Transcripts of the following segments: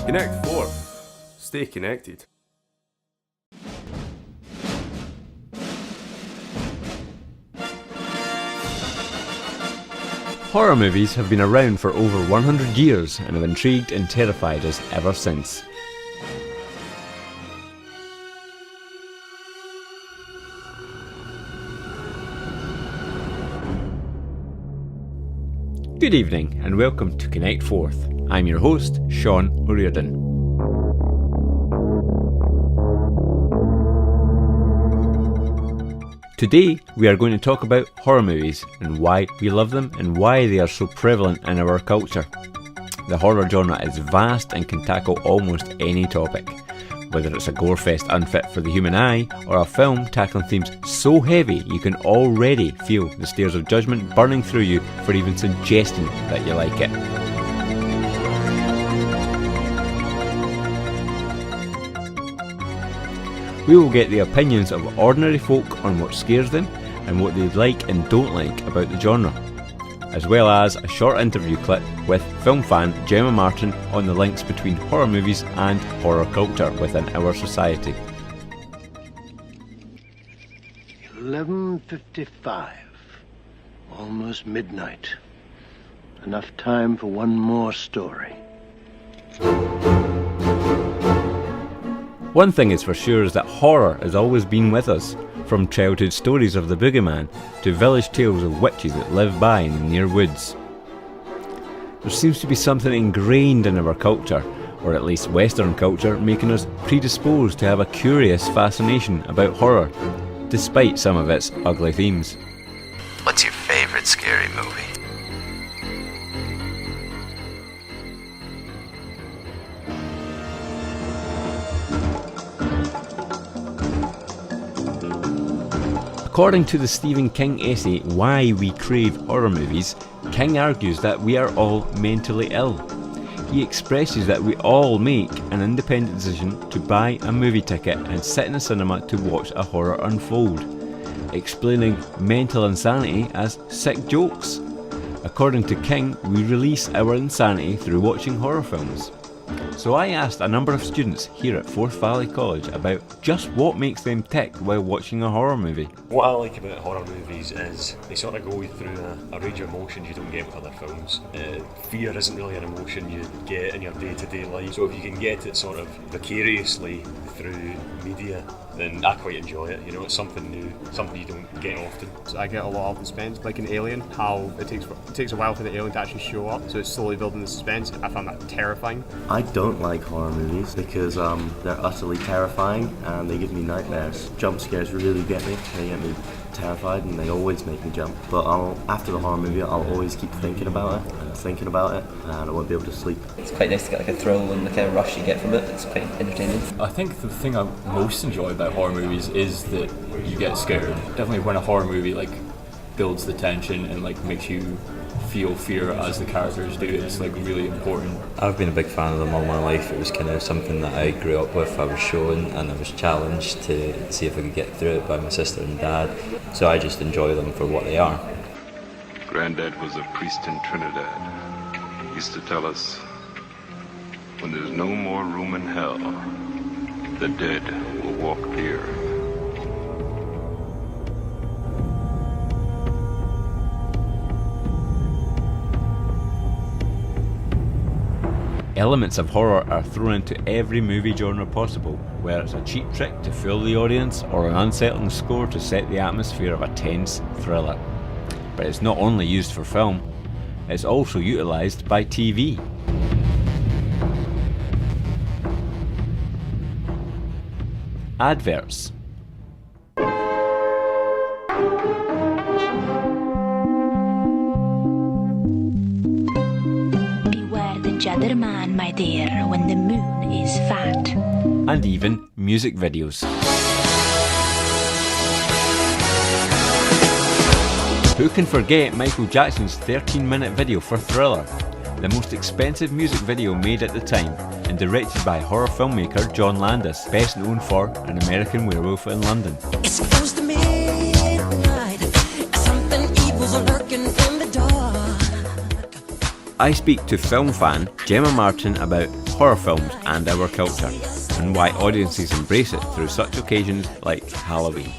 Connect Forth. Stay connected. Horror movies have been around for over 100 years and have intrigued and terrified us ever since. Good evening and welcome to Connect Forth. I'm your host, Shaun O'Riordan. Today we are going to talk about horror movies and why we love them and why they are so prevalent in our culture. The horror genre is vast and can tackle almost any topic, whether it's a gore fest unfit for the human eye or a film tackling themes so heavy you can already feel the stares of judgment burning through you for even suggesting that you like it. We will get the opinions of ordinary folk on what scares them and what they like and don't like about the genre, as well as a short interview clip with film fan Gemma Martin on the links between horror movies and horror culture within our society. 11:55, almost midnight. Enough time for one more story. One thing is for sure is that horror has always been with us, from childhood stories of the boogeyman to village tales of witches that live by in the near woods. There seems to be something ingrained in our culture, or at least Western culture, making us predisposed to have a curious fascination about horror, despite some of its ugly themes. What's your favourite scary movie? According to the Stephen King essay Why We Crave Horror Movies, King argues that we are all mentally ill. He expresses that we all make an independent decision to buy a movie ticket and sit in a cinema to watch a horror unfold, explaining mental insanity as sick jokes. According to King, we release our insanity through watching horror films. So I asked a number of students here at Forth Valley College about just what makes them tick while watching a horror movie. What I like about horror movies is they sort of go through a range of emotions you don't get with other films. Fear isn't really an emotion you get in your day-to-day life, so if you can get it sort of vicariously through media, then I quite enjoy it. You know, it's something new, something you don't get often. So I get a lot of the suspense, like in Alien, how it takes a while for the alien to actually show up, so it's slowly building the suspense. I found that terrifying. I don't like horror movies because they're utterly terrifying and they give me nightmares. Jump scares really get me, they get me terrified and they always make me jump. But after the horror movie I'll always keep thinking about it and I won't be able to sleep. It's quite nice to get like a thrill and the kind of rush you get from it. It's quite entertaining. I think the thing I most enjoy about horror movies is that you get scared. Definitely when a horror movie like builds the tension and like makes you feel fear as the characters do, it's like really important. I've been a big fan of them all my life. It was kind of something that I grew up with. I was shown and I was challenged to see if I could get through it by my sister and dad, so I just enjoy them for what they are. Granddad was a priest in Trinidad. He used to tell us, when there's no more room in hell, the dead will walk the earth. Elements of horror are thrown into every movie genre possible, whether it's a cheap trick to fool the audience or an unsettling score to set the atmosphere of a tense thriller. But it's not only used for film, it's also utilised by TV. Adverts. Beware the Jadderman, my dear, when the moon is fat. And even music videos. Who can forget Michael Jackson's 13-minute video for Thriller, the most expensive music video made at the time, and directed by horror filmmaker John Landis, best known for An American Werewolf in London. It's close to midnight, something evil's lurking in the dark. I speak to film fan Gemma Martin about horror films and our culture, and why audiences embrace it through such occasions like Halloween.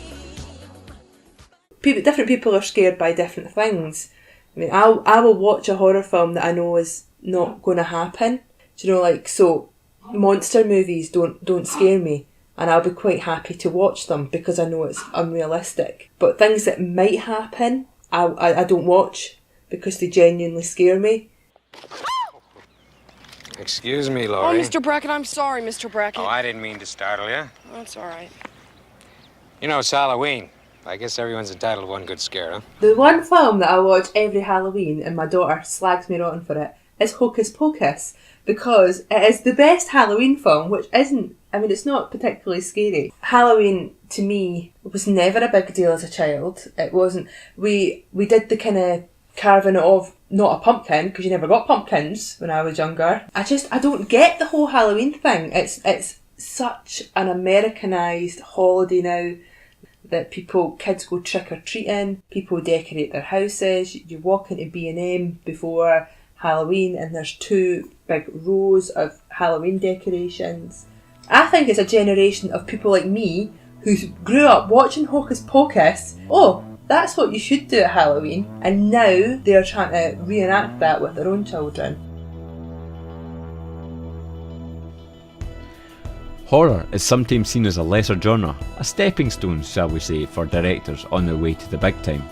Different people are scared by different things. I mean, I will watch a horror film that I know is not going to happen. Do you know, like, so monster movies don't scare me, and I'll be quite happy to watch them because I know it's unrealistic. But things that might happen, I don't watch because they genuinely scare me. Excuse me, Laurie. Oh, Mr. Brackett, I'm sorry, Mr. Brackett. Oh, I didn't mean to startle you. That's all right. You know, it's Halloween. I guess everyone's entitled to one good scare, huh? The one film that I watch every Halloween, and my daughter slags me rotten for it, is Hocus Pocus, because it is the best Halloween film, which isn't, I mean, it's not particularly scary. Halloween, to me, was never a big deal as a child. It wasn't. We did the kind of carving of not a pumpkin, because you never got pumpkins when I was younger. I don't get the whole Halloween thing. It's such an Americanised holiday now that kids go trick-or-treating, people decorate their houses, you walk into B&M before Halloween and there's 2 big rows of Halloween decorations. I think it's a generation of people like me who grew up watching Hocus Pocus. Oh, that's what you should do at Halloween, and now they're trying to reenact that with their own children. Horror is sometimes seen as a lesser genre, a stepping stone, shall we say, for directors on their way to the big time.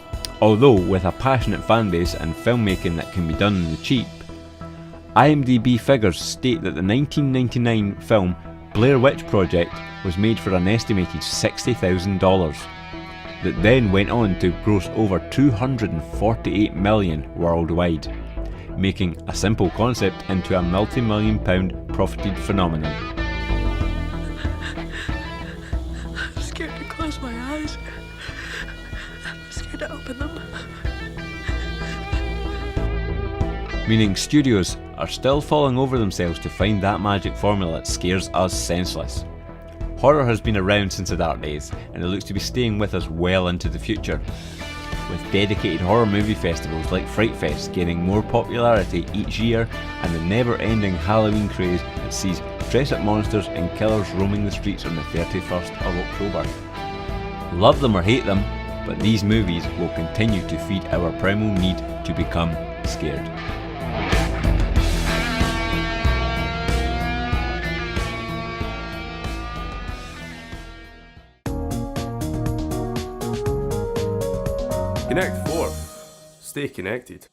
Although with a passionate fanbase and filmmaking that can be done on the cheap. IMDb figures state that the 1999 film Blair Witch Project was made for an estimated $60,000, that then went on to gross over $248 million worldwide, making a simple concept into a multi-million pound profited phenomenon. I'm scared to close my eyes. I'm scared to open them. Meaning studios are still falling over themselves to find that magic formula that scares us senseless. Horror has been around since the dark days, and it looks to be staying with us well into the future, with dedicated horror movie festivals like Fright Fest gaining more popularity each year, and the never-ending Halloween craze that sees dress-up monsters and killers roaming the streets on the 31st of October. Love them or hate them, but these movies will continue to feed our primal need to become scared. Connect 4. Stay connected.